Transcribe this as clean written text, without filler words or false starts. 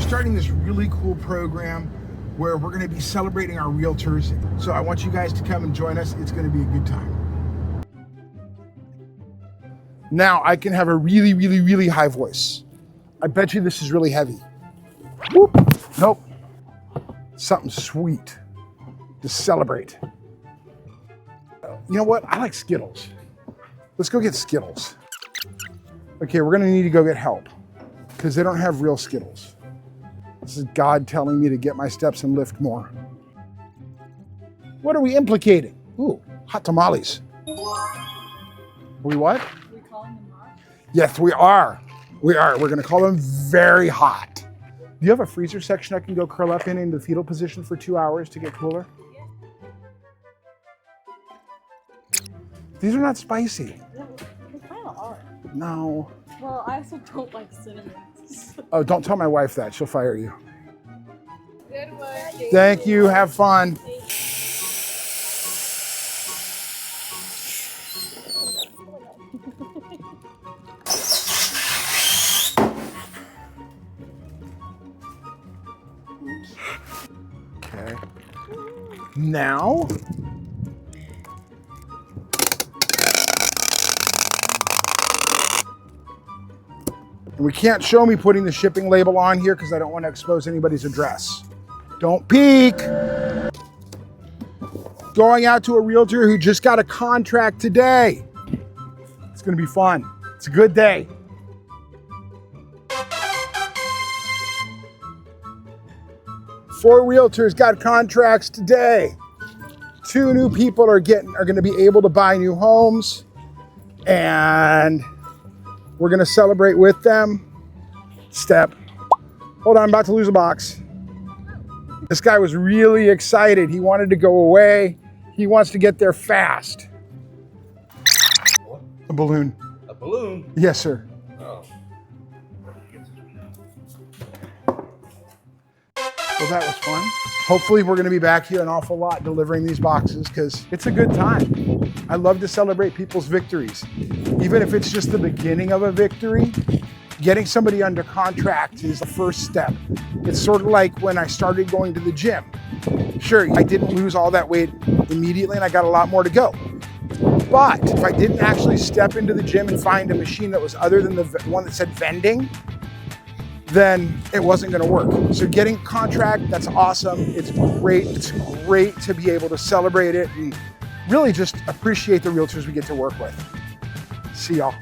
starting this really cool program where we're going to be celebrating our realtors. So I want you guys to come and join us. It's going to be a good time. Now I can have a really, really, really high voice. I bet you this is really heavy. Whoop. Nope. Something sweet to celebrate. You know what? I like Skittles. Let's go get Skittles. Okay, we're gonna need to go get help because they don't have real Skittles. This is God telling me to get my steps and lift more. What are we implicating? Ooh, hot tamales. We what? Are we calling them hot? Yes, we are. We are. We're gonna call them very hot. Do you have a freezer section I can go curl up in the fetal position for 2 hours to get cooler? These are not spicy. They kind of are. No. Well, I also don't like cinnamon. Oh, don't tell my wife that. She'll fire you. Good one. Thank you. Have fun. Okay. Now, we can't show me putting the shipping label on here because I don't want to expose anybody's address. Don't peek. Going out to a realtor who just got a contract today. It's going to be fun. It's a good day. Four realtors got contracts today. 2 new people are going to be able to buy new homes, and we're going to celebrate with them. Step. Hold on, I'm about to lose a box. This guy was really excited. He wanted to go away. He wants to get there fast. What? A balloon. A balloon? Yes, sir. Oh. Well, that was fun. Hopefully we're gonna be back here an awful lot delivering these boxes because it's a good time. I love to celebrate people's victories. Even if it's just the beginning of a victory, getting somebody under contract is the first step. It's sort of like when I started going to the gym. Sure, I didn't lose all that weight immediately and I got a lot more to go. But if I didn't actually step into the gym and find a machine that was other than the one that said vending, then it wasn't gonna work. So getting contract, that's awesome. It's great. It's great to be able to celebrate it and really just appreciate the realtors we get to work with. See y'all.